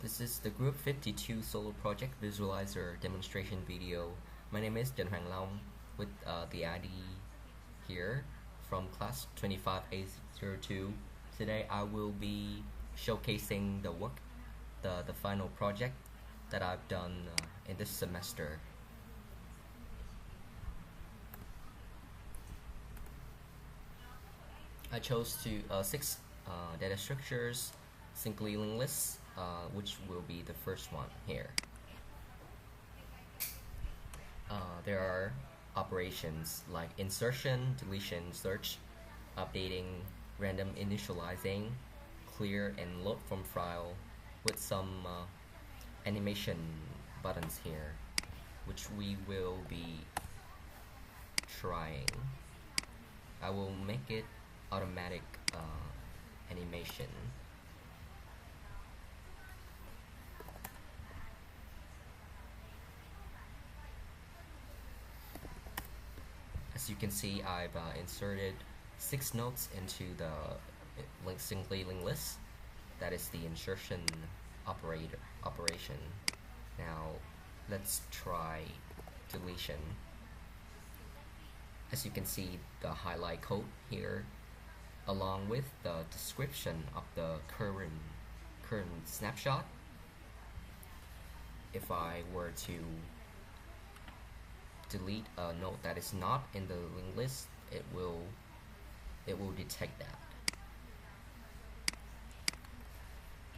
This is the Group 52 Solo Project Visualizer demonstration video. My name is Trần Hoàng Long with the ID here from class 25A02. Today I will be showcasing the work, the final project that I've done in this semester. I chose six data structures, simply linked lists, which will be the first one here. There are operations like insertion, deletion, search, updating, random initializing, clear and load from file, with some animation buttons here, which we will be trying. I will make it automatic animation. As you can see, I've inserted 6 nodes into the simply linked list. That is the insertion operation. Now let's try deletion. As you can see, the highlight code here, along with the description of the current snapshot. If I were to delete a node that is not in the linked list, it will detect that.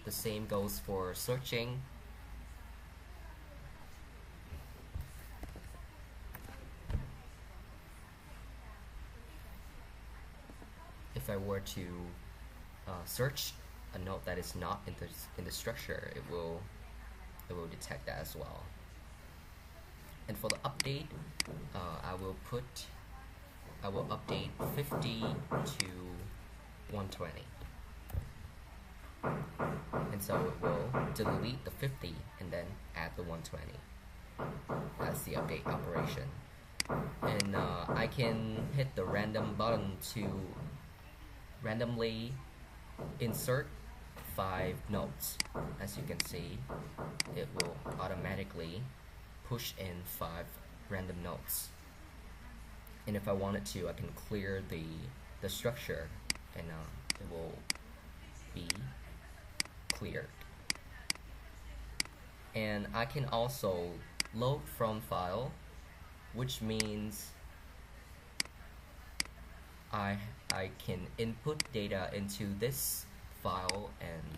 The same goes for searching. If I were to search a node that is not in the structure, it will detect that as well. And for the update, I will update 50 to 120, and so it will delete the 50 and then add the 120. That's the update operation. And I can hit the random button to randomly insert 5 nodes. As you can see, it will automatically push in 5 random nodes. And if I wanted to, I can clear the structure and it will be cleared. And I can also load from file, which means I can input data into this file and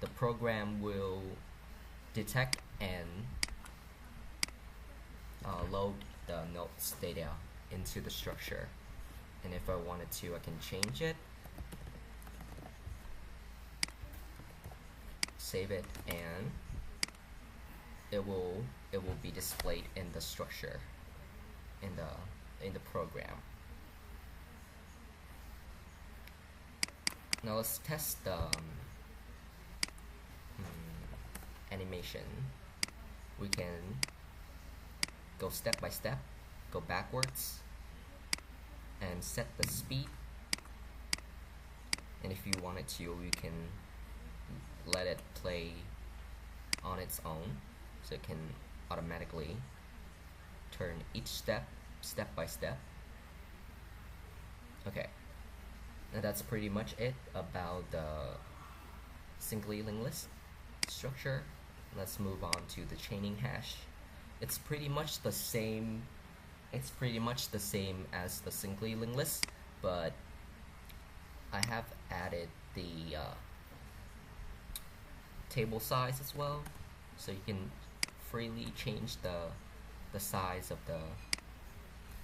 the program will detect and load the nodes data into the structure. And if I wanted to, I can change it, save it, and it will be displayed in the structure in the program. Now let's test the animation. We can go step by step, go backwards, and set the speed. And if you wanted to, you can let it play on its own, so it can automatically turn each step by step. Okay, and that's pretty much it about the simply linked list structure. Let's move on to the chaining hash. It's pretty much the same as the simply linked list, but I have added the table size as well, so you can freely change the size of the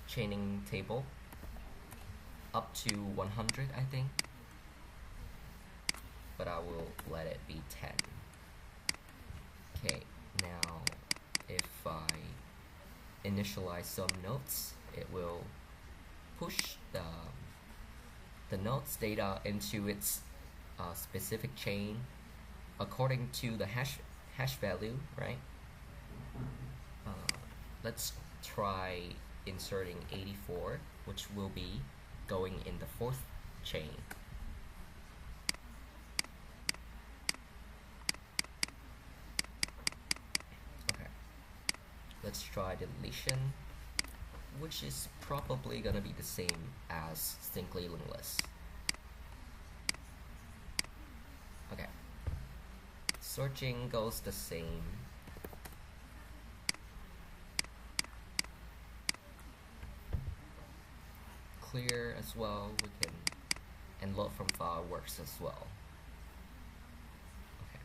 chaining table up to 100, I think, but I will let it be 10. Okay, now if I initialize some nodes, it will push the nodes data into its specific chain according to the hash value, right? Let's try inserting 84, which will be going in the 4th chain. let's try deletion, which is probably gonna be the same as simply linkless. Okay, searching goes the same. Clear as well, we can, and load from file works as well. Okay.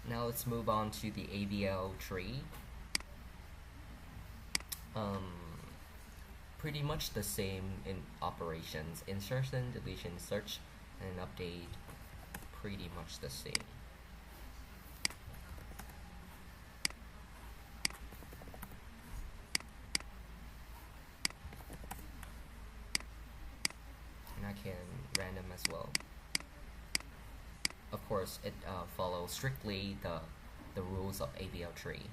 Now let's move on to the AVL tree. Pretty much the same in operations. Insertion, deletion, search, and update. Pretty much the same. And I can random as well. Of course, it follows strictly the rules of AVL tree.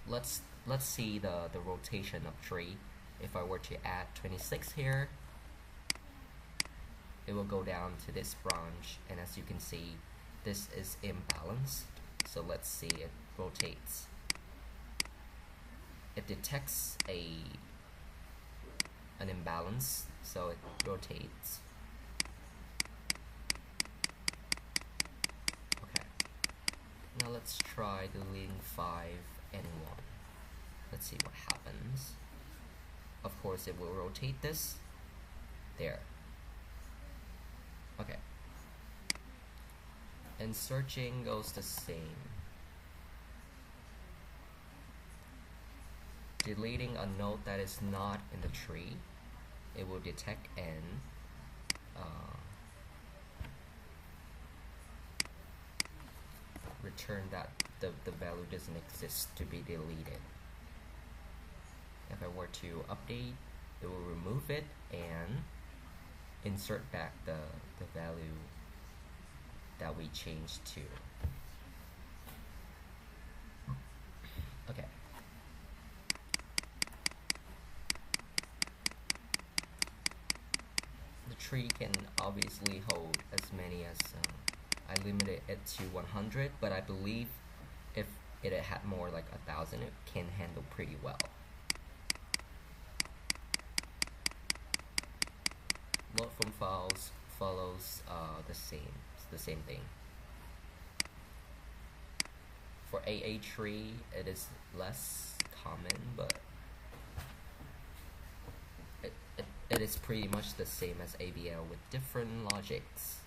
Let's see the rotation of tree. If I were to add 26 here, it will go down to this branch, and as you can see, this is imbalanced. So let's see, it rotates. It detects an imbalance, so it rotates. Okay. Now let's try deleting 5 and 1. Let's see what happens. Of course, it will rotate this. There. Okay. And searching goes the same. Deleting a node that is not in the tree, it will detect and return that the value doesn't exist to be deleted. If I were to update, it will remove it and insert back the value that we changed to. Okay. The tree can obviously hold as many as I limited it to 100, but I believe if it had more like 1,000, it can handle pretty well. Load from files follows the same thing. For AA tree, it is less common, but it is pretty much the same as AVL with different logics.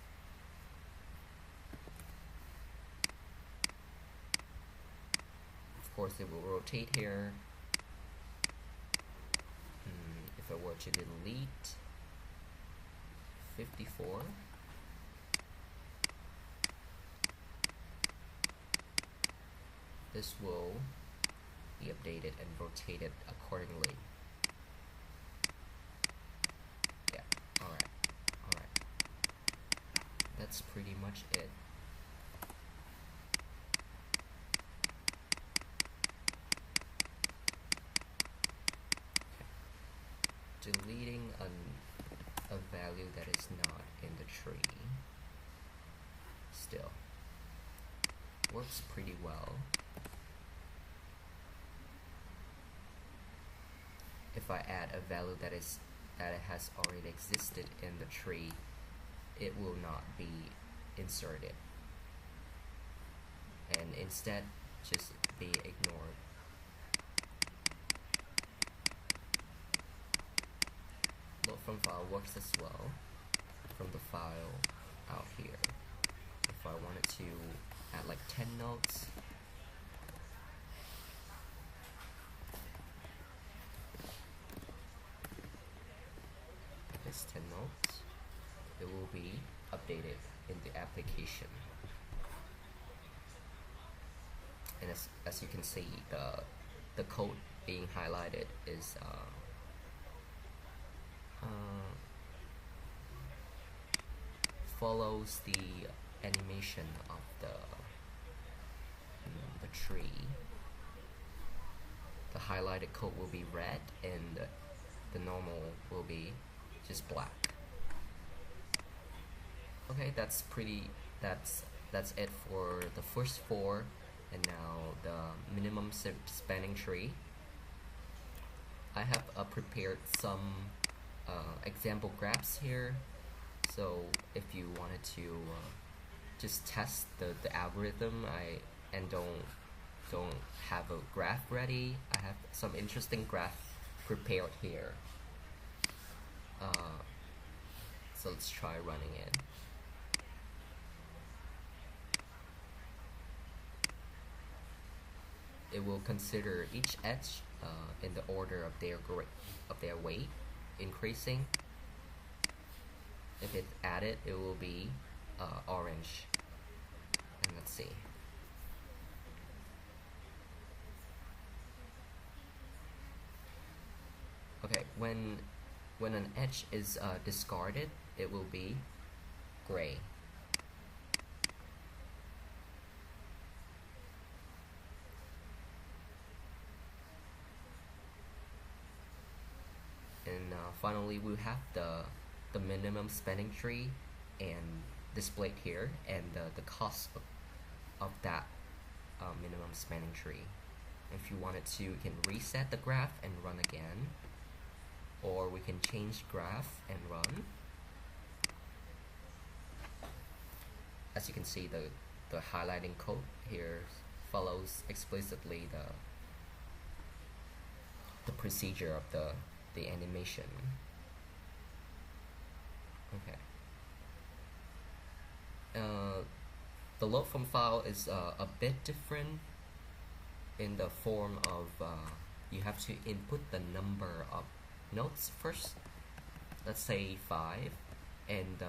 Of course, it will rotate here. If I were to delete 54, this will be updated and rotated accordingly. Yeah, alright. That's pretty much it. Okay. Deleting a value that is not in the tree still works pretty well. If I add a value that it has already existed in the tree, it will not be inserted and instead just be ignored. Load from file works as well from the file out here. If I wanted to add like 10 nodes, this 10 nodes, it will be updated in the application. And as you can see, the code being highlighted is follows the animation of the tree. The highlighted code will be red and the normal will be just black. Okay, that's that's it for the first four, and now the minimum spanning tree. I have prepared some example graphs here, so if you wanted to just test the algorithm, and don't have a graph ready, I have some interesting graph prepared here. So let's try running it. It will consider each edge in the order of their weight increasing. If it's added, it will be orange. And let's see. Okay, when an edge is discarded, it will be gray. And finally, we have the minimum spanning tree and displayed here, and the cost of that minimum spanning tree. If you wanted to, you can reset the graph and run again, or we can change graph and run. As you can see, the highlighting code here follows explicitly the procedure of the animation. Okay. The load from file is a bit different in the form of you have to input the number of nodes first. Let's say 5, and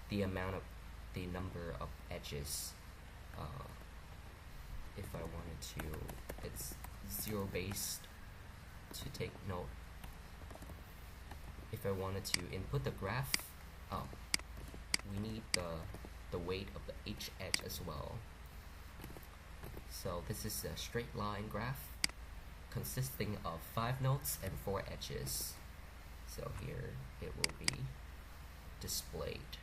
the amount of the number of edges. If I wanted to, it's 0 based to take note. If I wanted to input the graph, we need the weight of the each edge as well. So this is a straight line graph consisting of 5 nodes and 4 edges. So here it will be displayed.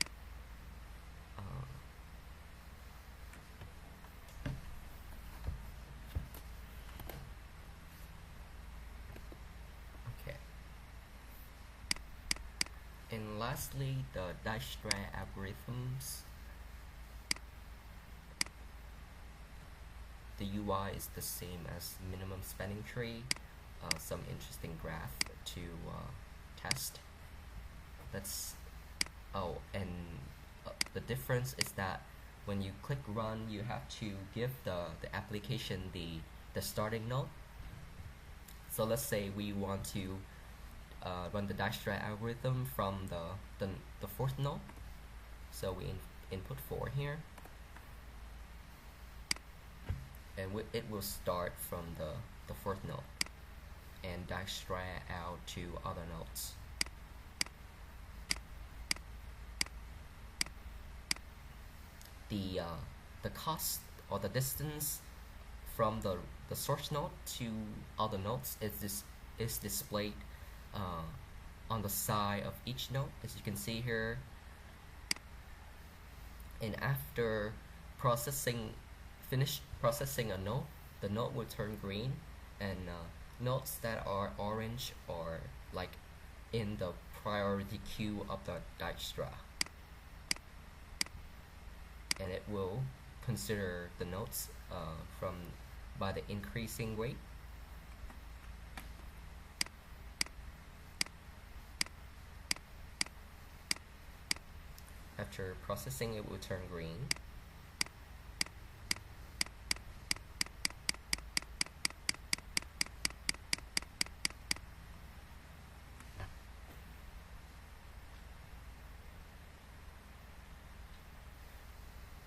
Okay. And lastly, the Dijkstra algorithms. The UI is the same as minimum spanning tree. Some interesting graph to test. And the difference is that when you click run, you have to give the application the starting node. So let's say we want to run the Dijkstra algorithm from the 4th node. So we input 4 here, and it will start from the 4th node and Dijkstra out to other nodes. The cost or the distance from the source node to other nodes is displayed on the side of each node, as you can see here. And after finish processing a node, the node will turn green, and nodes that are orange are like in the priority queue of the Dijkstra, and it will consider the nodes by the increasing weight. After processing, it will turn green.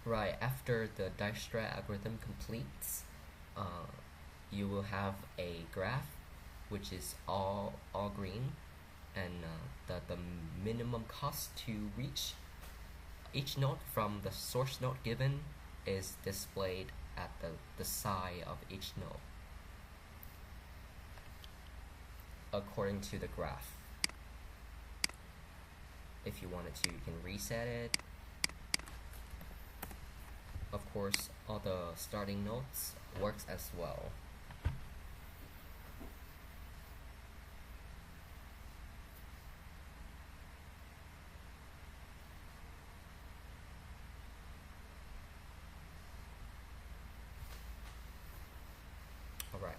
Right, after the Dijkstra algorithm completes, you will have a graph which is all green, and the minimum cost to reach each node from the source node given is displayed at the side of each node according to the graph. If you wanted to, you can reset it. of course, all the starting notes works as well. Alright.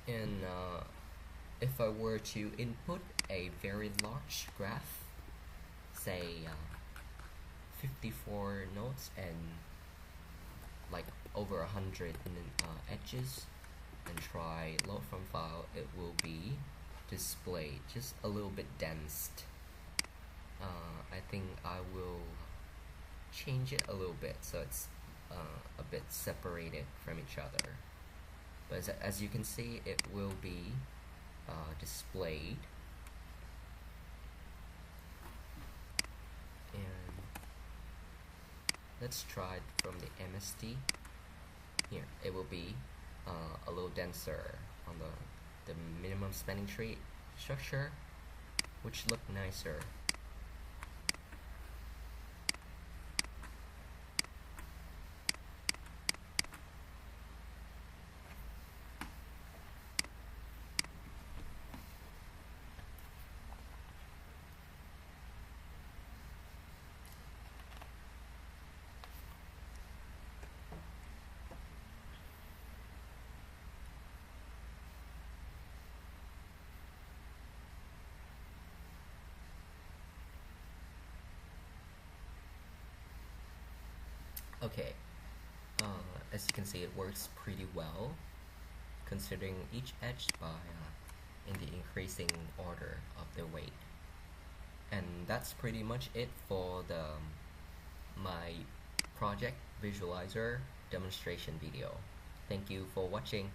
And if I were to input a very large graph, say 54 nodes and like over 100 edges, and try load from file, it will be displayed just a little bit dense. I think I will change it a little bit so it's a bit separated from each other. But as you can see, it will be displayed. And let's try it from the MST. Here, it will be a little denser on the minimum spanning tree structure, which look nicer. Okay, as you can see, it works pretty well, considering each edge by in the increasing order of their weight. And that's pretty much it for my project visualizer demonstration video. Thank you for watching.